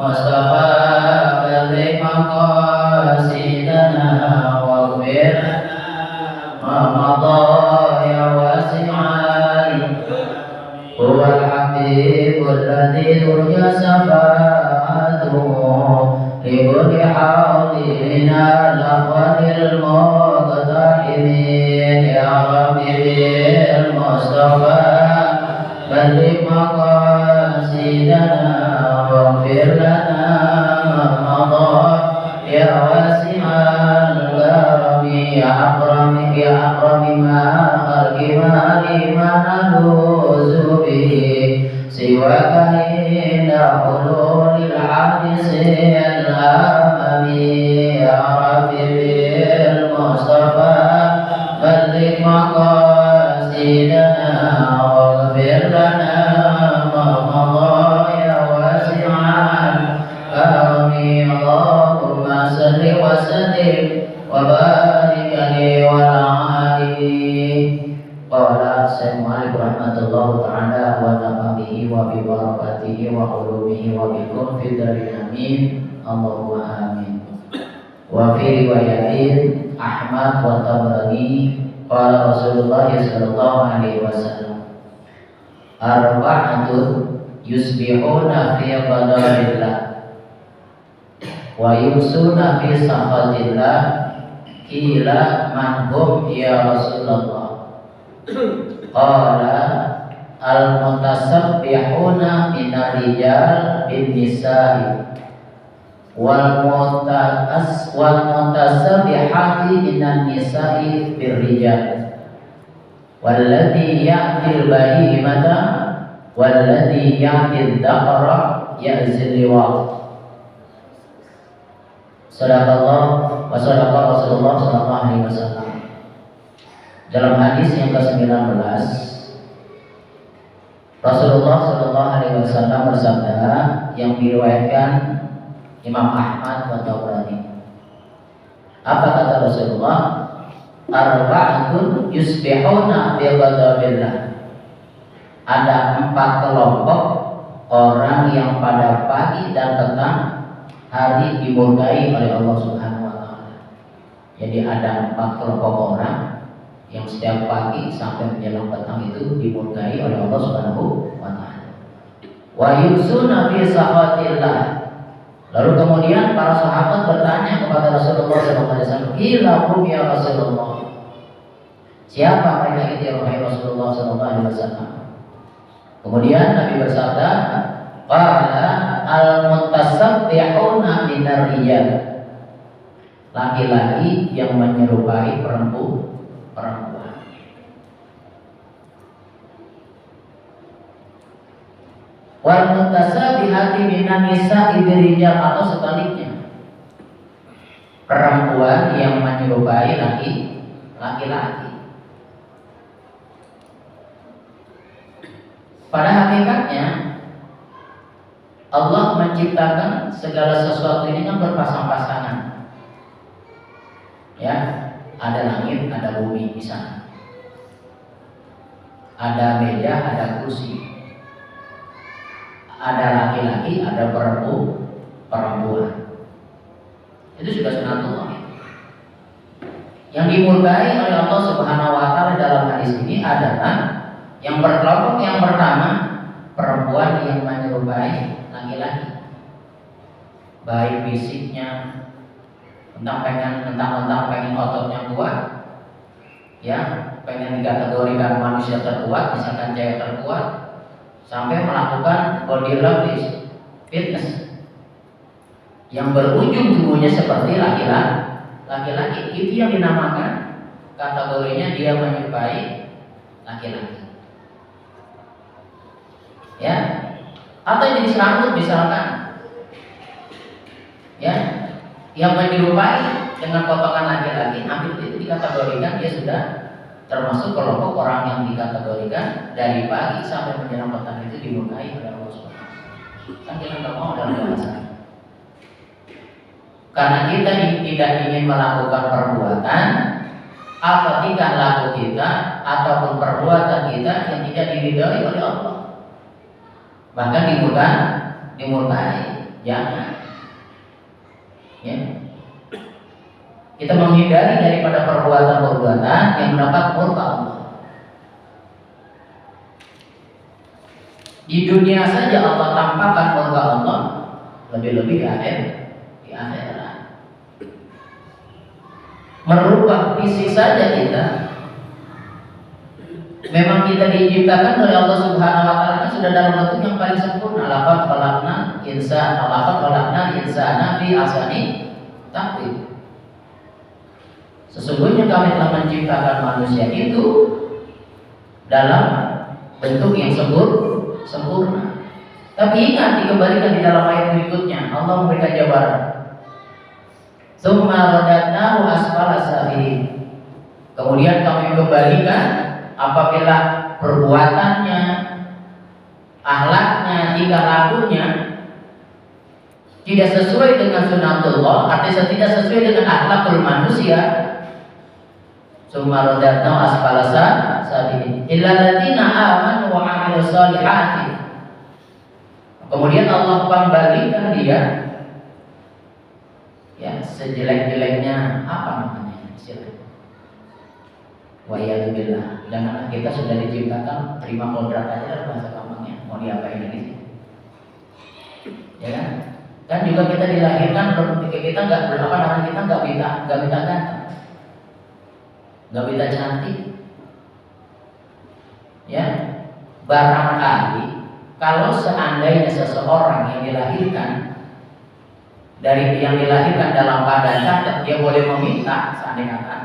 Mustafa balik maqasidana waghfir ma madha ya wasi'al huwal habibul ladzi turja syafa'atuhu li haulina laqadil muqtahimin ya Rabbil Mustafa balik maqasidana waghfir lana ma madha ya wasi'al karami ya akrami ma khalqi ma naluzu bihi siwaka inda hululil hadisil amami ya Rabbi bil Mustafa balik maqasidana waghfir lana ma madha ya wasi'al karami Allahumma salli wa sallim wa barik alaihi wa alihi. Qala Syekh Malik rahmatullah ta'ala wa nafabihi wa bi barakatihi wa ulumihi wa bikum fid darin amin Allahumma amin. Wa fi riwayatin Ahmad wa Tabrani qala Rasulullah sallallahu alaihi wasallam arba'atun yusbihuna fi qadarillah wa yumsuna fi sakhatillah qila man hum ya Rasulullah qala al-mutasabbihuna minar rijal bin nisa'i wal mutasabbihati minan nisa'i bir rijal walladhi ya'til bahimata walladhi ya'til dhaqara ya'zil liwa. Sadaqallah wa sadaqa Rasulullah sallallahu alaihi wasallam. Dalam hadis yang ke-19 Rasulullah sallallahu alaihi wasallam bersabda yang diriwayatkan Imam Ahmad wa Tabrani. Apa kata Rasulullah? Arba'atun yusbihuna bi ghadabillah. Ada 4 kelompok orang yang pada pagi dan petang hari dimurkai oleh Allah Subhanahu wa taala. Jadi ada 4 kelompok orang yang setiap pagi sampai menjelang petang itu dimurkai oleh Allah Subhanahu wa taala. Wa yusuna fi sakhatillah. Lalu kemudian para sahabat bertanya kepada Rasulullah SAW, "Ilahum ya Rasulullah." Siapa mereka itu ya wahai Rasulullah SAW? Kemudian Nabi bersabda, "Qala al-mutasabbihuna minar rijal." Laki-laki yang menyerupai perempuan. Wal mutasabihati minan nisa'i birijal, atau sebaliknya, perempuan yang menyerupai laki-laki. Pada hakikatnya Allah menciptakan segala sesuatu ini kan berpasang-pasangan. Ya, ada langit, ada bumi di sana. Ada meja, ada kursi. Ada laki-laki, ada perempuan. Itu sudah sunatullah. Yang dimurkai oleh Allah Subhanahu wa taala dalam hadis ini adalah yang berkelompok yang pertama, perempuan yang menyerupai laki-laki. Baik fisiknya, mentang-mentang pengen ototnya kuat, ya, pengen dikategorikan manusia terkuat, misalkan cewek terkuat, sampai melakukan body fitness yang berujung tubuhnya seperti laki-laki. Itu yang dinamakan kategorinya dia menyerupai laki-laki. Ya, atau jenis rambut misalkan, ya, yang menyerupai dengan potongan laki-laki, hampir itu dikategorikan dia sudah termasuk kelompok orang yang dikategorikan dari pagi sampai menjelang petang itu dimurkai oleh Allah Subhanahu wa taala. Kan kita nggak mau dalam bahasa. Karena kita tidak ingin melakukan perbuatan apa tingkah laku kita ataupun perbuatan kita yang tidak diridhai oleh Allah. Bahkan dimurkai. Jangan. Ya. Kita menghindari daripada perbuatan-perbuatan yang mendapat murka Allah. Di dunia saja Allah tampakkan murka Allah, lebih-lebih di akhirat. Merubah fisik saja kita. Memang kita diciptakan oleh Allah Subhanahu wa taala sudah dalam bentuk yang paling sempurna. Laqad khalaqnal insana fi ahsani taqwim. Sesungguhnya kami telah menciptakan manusia itu dalam bentuk yang sempurna. Tapi ingat, dikembalikan di dalam ayat berikutnya Allah memberikan jawaban. Tsumma radadnahu asfala safilin. Kemudian kami kembalikan apabila perbuatannya, akhlaknya, tingkah lakunya tidak sesuai dengan sunnatullah, artinya tidak sesuai dengan akhlakul manusia. Tsumma radadnahu asfala safilin illal ladzina amanu wa 'amilus shalihati. Kemudian Allah kembalikan dia, ya, sejelek-jeleknya apa namanya istilah. Wa iyadzubillah. Dan anak kita sudah diciptakan terima kodrat aja dalam bahasa gampangnya. Mau diapain lagi sih? Ya kan? Kan juga kita dilahirkan kita nggak berapa namanya, kita nggak bisa ganteng, nggak bisa cantik. Ya, barangkali kalau seandainya seseorang yang dilahirkan dalam keadaan cacat, dia boleh meminta seandainya kan,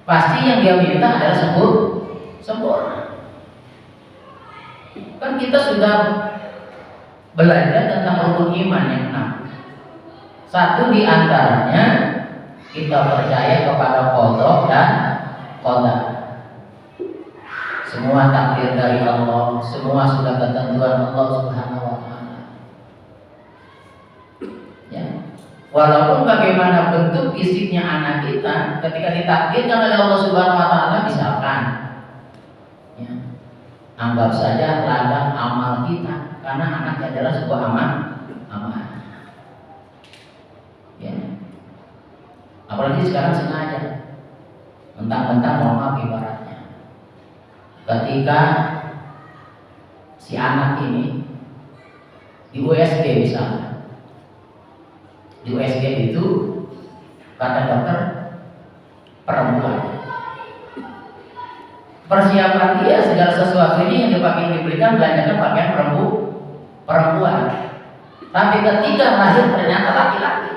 pasti yang dia minta adalah sempurna. Kan kita sudah belajar tentang rukun iman yang 6. Satu di antaranya kita percaya kepada qada dan qadar. Semua takdir dari Allah, semua sudah ketentuan Allah Subhanahu wa taala. Ya. Walaupun bagaimana bentuk fisiknya anak kita, ketika ditakdirkan oleh Allah Subhanahu wa taala, misalkan ya, anggap saja ladang amal kita, karena anak adalah sebuah amal. Ya. Apalagi sekarang sengaja mentang-mentang mohon maaf ibaratnya, ketika si anak ini di USG misalnya, di USG itu kata dokter perempuan, persiapan dia segala sesuatu ini yang diberikan belanjakan pakaian perempuan. Tapi ketika lahir ternyata laki-laki,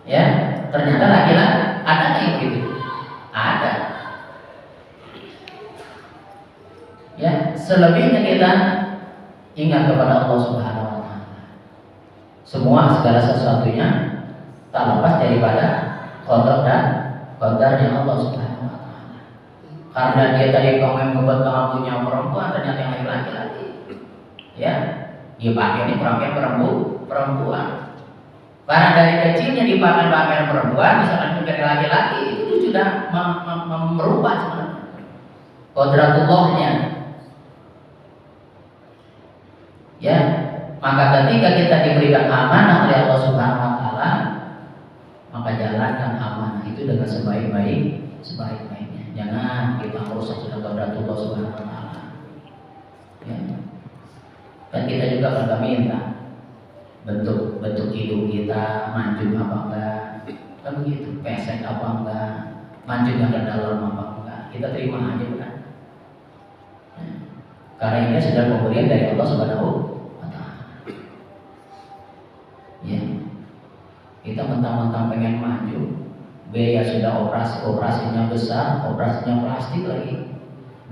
ya, ternyata laki-laki. Ada nggak yang begitu? Ada. Ya, selebihnya kita ingat kepada Allah Subhanahu wa taala. Semua segala sesuatunya tak lepas daripada qada dan qadarnya Allah Subhanahu wa taala. Karena dia tadi komen kebetulan kamu punya perempuan, ternyata yang laki-laki. Ya, dia pakai ini pakaian perempuan. Karena dari kecilnya dipakai pakaian perempuan, misalkan mencari laki-laki, itu sudah merubah sebenarnya qadratullahnya. Ya, maka ketika kita diberikan amanah oleh Allah Subhanahu wa taala, maka jalankan amanah itu dengan sebaik-baiknya. Jangan kita merusak sudah qadratullah Subhanahu wa taala. Ya. Dan kita juga akan minta bentuk hidup kita maju apa enggak, kan begitu, pesek apa enggak, majunya ke dalam apa enggak, kita terima aja kan. Karena ini sudah pemberian dari Allah Subhanahu wa taala. Ya. Kita mentang-mentang pengen maju, biaya sudah operasinya besar, operasinya plastik lagi.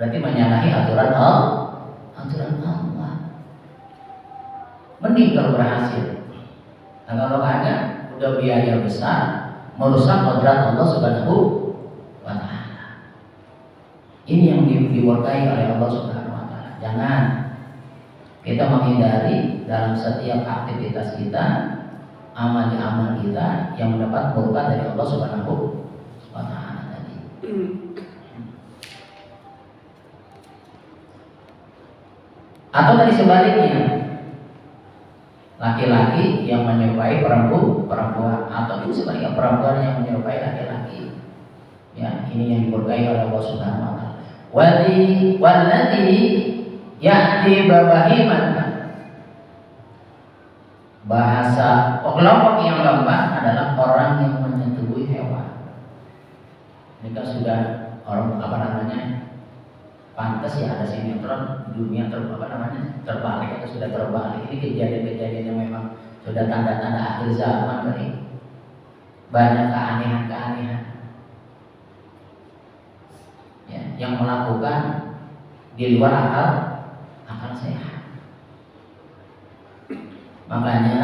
Berarti menyalahi aturan Allah. Mending kalau berhasil. Nah, kalau kagak, udah biaya besar, merusak kodrat Allah Subhanahu wa taala. Ini yang dimurkai oleh Allah Subhanahu wa taala. Jangan kita menghindari dalam setiap aktivitas kita, amal-amal kita yang mendapat murka dari Allah Subhanahu wa taala tadi. Atau tadi sebaliknya, laki-laki yang menyerupai perempuan, atau itu sebaliknya perempuan yang menyerupai laki-laki. Ya, ini yang diberkahi oleh Allah Subhanahu wa taala. Walladzi ya'ti babahiman. Bahasa kelompok yang keempat adalah orang yang menyetubuhi hewan. Ini kan sudah orang pantas ya, ada sinetron dunia terbalik atau sudah terbalik. Ini kejadian-kejadian yang memang sudah tanda-tanda akhir zaman kali. Banyak keanehan-keanehan ya, yang melakukan di luar akal sehat. Makanya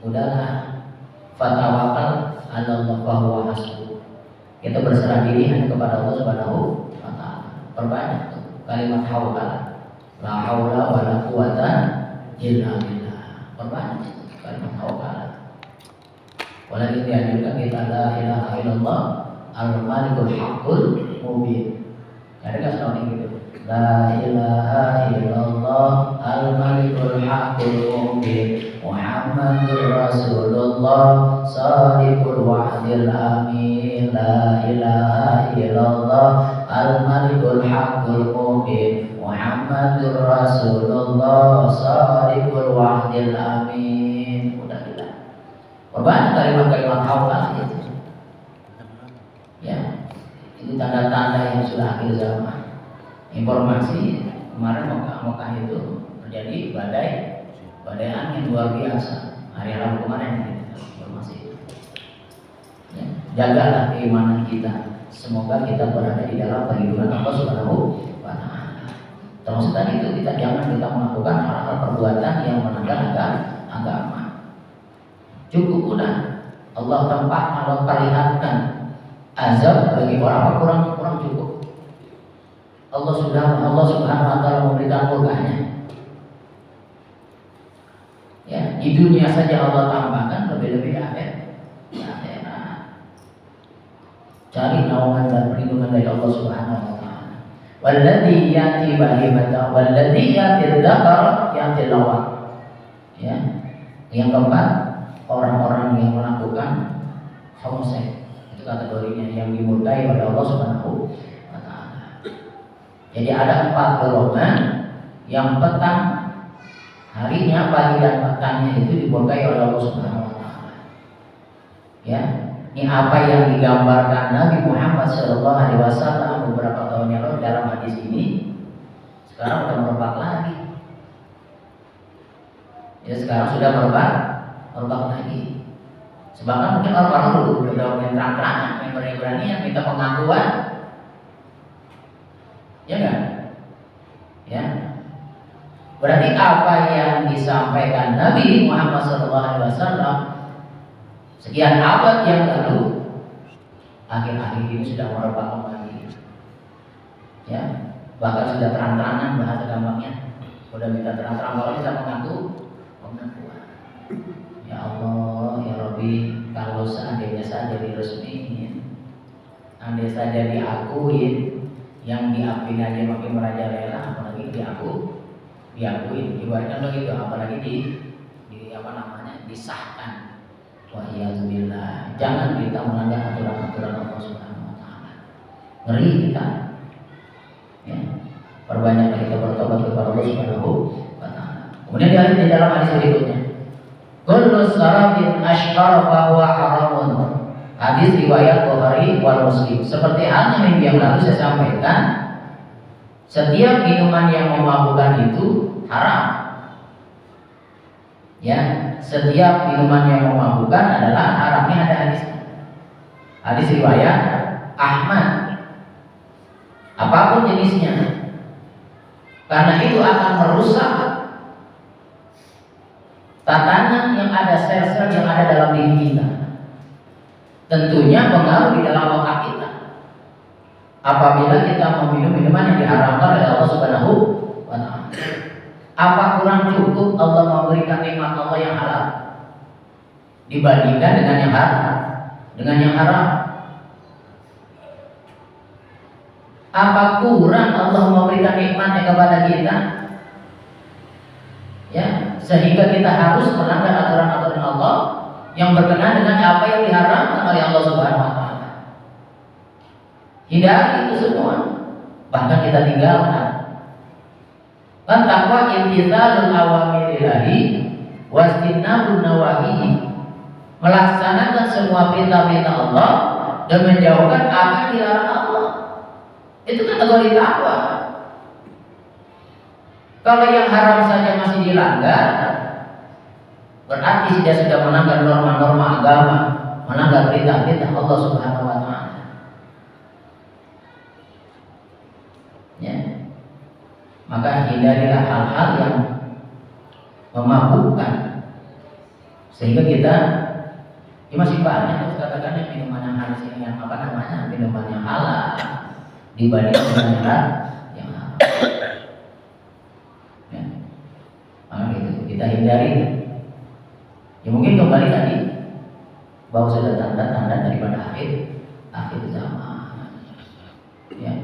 udahlah, fatawakal 'ala Allah wa huwa hasbuh. Kita berserah diri hanya kepada Allah Subhanahu wa taala. Perbanyak tuh kalimat haula. La haula wa la quwata illa billah. Perbanyak kalimat haula. Walaupun dianjurkan kita la ilaha illallah al-malikul haqqul mubin. Ada enggak soal ini gitu? La ilaha illallah al-malikul haqqul mubin Muhammadur Rasulullah shadiqul wa'dil amin. La ilaha illallah al-malikul haqqul mubin Muhammadur Rasulullah shadiqul wa'dil amin. Udah gila. Perbanyak kalimat-kalimat haula itu. Ya, itu tanda-tanda yang sudah akhir zaman. Informasi kemarin Mekah itu terjadi badai angin luar biasa hari Rabu kemarin, informasi itu. Ya, jagalah keimanan kita. Semoga kita berada di dalam perlindungan Allah Subhanahu wa taala. Termasuk tadi itu kita melakukan hal-hal perbuatan yang melanggar agama. Cukup udah Allah perlihatkan azab bagi orang kurang cukup. Allah Subhanahu wa taala memberikan murkanya. Ya, di dunia saja Allah tambahkan, lebih-lebih akhirat. Cari naungan dan perlindungan dari Allah Subhanahu wa taala. Walladzi yati bahimata walladzi yati dzakara yati lawat. Ya. Yang keempat, orang-orang yang melakukan homoseks. Itu kategorinya yang dimurkai oleh Allah Subhanahu wa taala. Jadi ada 4 golongan yang petang harinya, pagi dan petangnya itu dimurkai oleh Allah Subhanahu wa taala. Ya, ini apa yang digambarkan Nabi Muhammad SAW beberapa tahun yang lalu dalam hadis ini. Sekarang sudah merebak lagi. Ya, sekarang sudah merebak lagi. Sebabkan mungkin orang-orang dulu udah terang-terangan, yang berani-berani minta pengakuan. Ya kan? Ya. Berarti apa yang disampaikan Nabi Muhammad SAW sekian abad yang lalu akhir-akhir ini sudah merebak kembali. Ya, bahkan sudah terang-terangan bahasa gampangnya. Sudah minta terang-terang kalau bisa pengakuan. Ya Allah, ya Rabbi, kalau seandainya saja diresmiin, andai saja diakuin, yang diakui aja makin merajalela, apalagi diakuin, ibaratkan begitu, apalagi disahkan. Wahiyatubillah. Jangan kita melanggar aturan-aturan Allah Subhanahu wa taala. Ngeri kita. Ya. Perbanyak kita bertobat kepada Allah Subhanahu wa taala. Kemudian di dalam hadis berikutnya, kullu sarabin ashqar fa huwa haramun. Hadis riwayat Bukhari wal Muslim. Seperti halnya minggu yang lalu saya sampaikan, setiap minuman yang memabukkan itu haram. Ya, setiap minuman yang memabukkan adalah haramnya. Ada hadis riwayat Ahmad. Apapun jenisnya, karena itu akan merusak tatanan yang ada, sel-sel yang ada dalam diri kita. Tentunya pengaruh di dalam otak kita. Apabila kita meminum minuman yang diharamkan oleh Allah Subhanahu wa taala. Apa kurang cukup Allah memberikan nikmat Allah yang halal dibandingkan dengan yang haram? Apa kurang Allah memberikan nikmatnya kepada kita Ya, sehingga kita harus melanggar aturan-aturan Allah yang berkenaan dengan apa yang diharamkan oleh Allah Subhanahu wa taala. Hindari itu semua, bahkan kita tinggalkan. Kan takwa imtitsalul awamirillahi wastinabun nawahi, melaksanakan semua perintah-perintah Allah dan menjauhkan apa yang dilarang Allah. Itu kategori takwa. Kalau yang haram saja masih dilanggar, berarti dia sudah melanggar norma-norma agama, melanggar perintah-perintah Allah Subhanahu wa taala. Ya. Maka hindarilah hal-hal yang memabukkan, sehingga kita masih banyak katakannya minuman yang harus yang minuman yang halal dibandingkan dengan yang haram. Ya. Maka kita hindari. Ya mungkin kembali tadi bahwa sudah tanda-tanda daripada akhir zaman. Ya,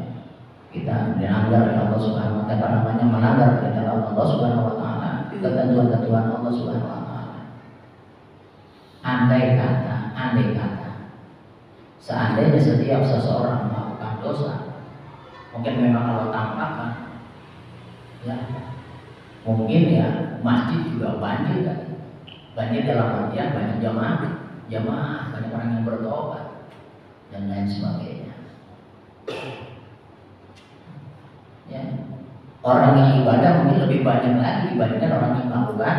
kita dilanggar oleh Allah Subhanahu wa taala, melanggar perintah Allah Subhanahu wa taala, ketentuan-ketentuan Allah Subhanahu wa taala. Andai kata seandainya setiap seseorang melakukan dosa, mungkin memang Allah tampakkan, ya, mungkin ya masjid juga banjir kan. Banyak dalam artian banyak jamaah, banyak orang yang bertobat dan lain sebagainya. Ya. Orang yang ibadah mungkin lebih banyak lagi dibandingkan orang yang melakukan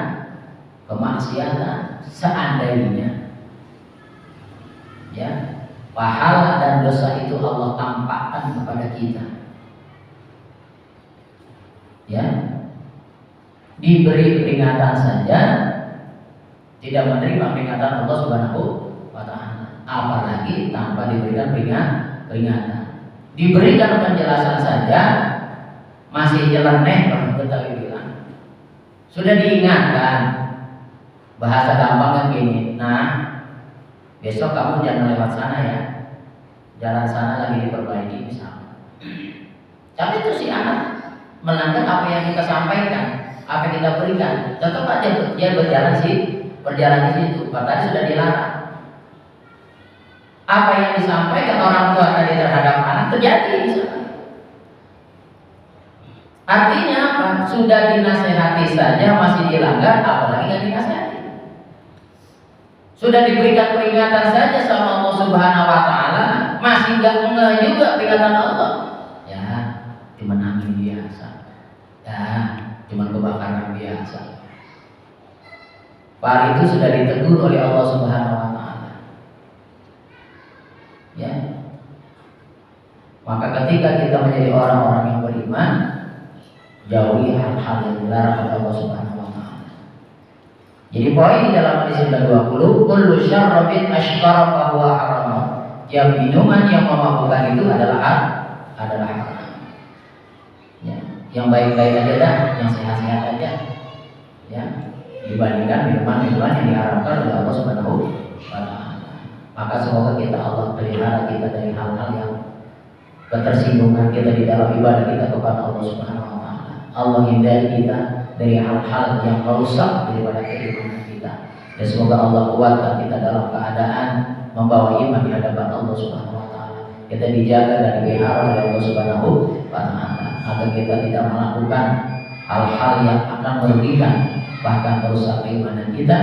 kemaksiatan. Seandainya, ya, pahala dan dosa itu Allah tampakkan kepada kita, ya, diberi peringatan saja tidak menerima peringatan Allah Subhanahu wa taala, apalagi tanpa diberikan peringatan. Diberikan penjelasan saja masih nyeleneh, kalau kita bilang. Sudah diingatkan, bahasa gampangnya gini, nah besok kamu jangan lewat sana ya, jalan sana lagi diperbaiki misalnya. Tapi itu si anak melanggar apa yang kita sampaikan, apa yang kita berikan, tetap aja dia berjalan di situ, padahal sudah dilarang. Apa yang disampaikan orang tua tadi terhadap anak terjadi di sana. Artinya apa? Sudah dinasehati saja masih dilanggar, apalagi yang dinasehati. Sudah diberikan peringatan saja sama Allah Subhanahu wa taala, masih enggak juga peringatan Allah. Ya, cuma angin biasa. Ya, cuma kebakaran biasa. Pak itu sudah ditegur oleh Allah Subhanahu wa taala. Ya. Maka ketika kita menjadi orang-orang yang beriman, jauhi hal-hal yang dilarang oleh Allah Subhanahu wa taala. Jadi poin di dalam hadis 20, kullu syarabin asykara fa huwa haram. Yang minuman yang memabukkan itu adalah haram. Ya, yang baik-baik aja dah, yang sehat-sehat aja. Ya. Dibandingkan minuman-minuman yang diharamkan oleh Allah Subhanahu wa taala. Maka semoga Allah pelihara kita dari hal-hal yang ketersinggungan kita di dalam ibadah kita kepada Allah Subhanahu wa taala. Allah hindari kita dari hal-hal yang merusak daripada keimanan kita. Dan semoga Allah kuatkan kita dalam keadaan membawa iman di hadapan Allah Subhanahu wa taala. Kita dijaga dan dipelihara oleh Allah Subhanahu wa taala agar kita tidak melakukan hal-hal yang akan merugikan bahkan merusak keimanan kita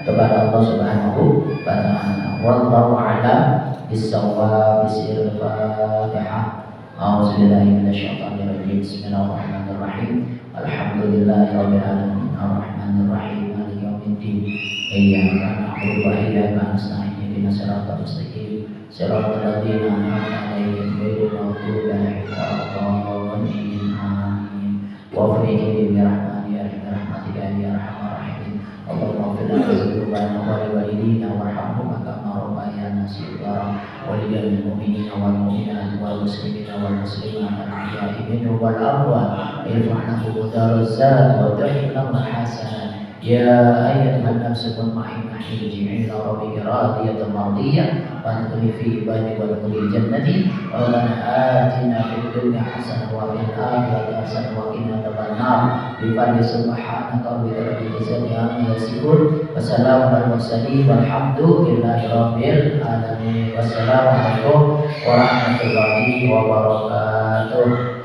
kepada Allah Subhanahu wa taala. Wallahu a'lam bis-shawab. Bismillahirrahmanirrahim. A'udzubillahi minasyaitonir rajim. Bismillahirrahmanirrahim. Alhamdulillahirabbil alamin. Arrahmanirrahim. Maliki yaumiddin. Iyyaka na'budu wa iyyaka nasta'in. Ihdinas siratal mustaqim. Siratal ladzina an'amta 'alaihim ghairil maghdubi 'alaihim waladdallin. Amin. Wa fariqin bi rahmatika ya arhamar rahimin. Allahumma ighfir lana dzunubana wa liwalidina warhamhum kama rabbayana shighara wa lil mu'minina wal mu'minat wal muslimina wal muslimat al-ahya'i minhum wal amwat irfa'na darajat wa tahfidna hasanat يا أيتها النفس المطمئنة ارجعي إلى ربك راضية مرضية وادخلي في عبادي وادخلي جنتي ربنا آتنا في الدنيا حسنة وفي الآخرة حسنة وقنا عذاب النار بفضل سبحانك ربك رب العزة عما يصفون وسلام على المرسلين والحمد لله رب العالمين. Wassalamualaikum warahmatullahi wabarakatuh.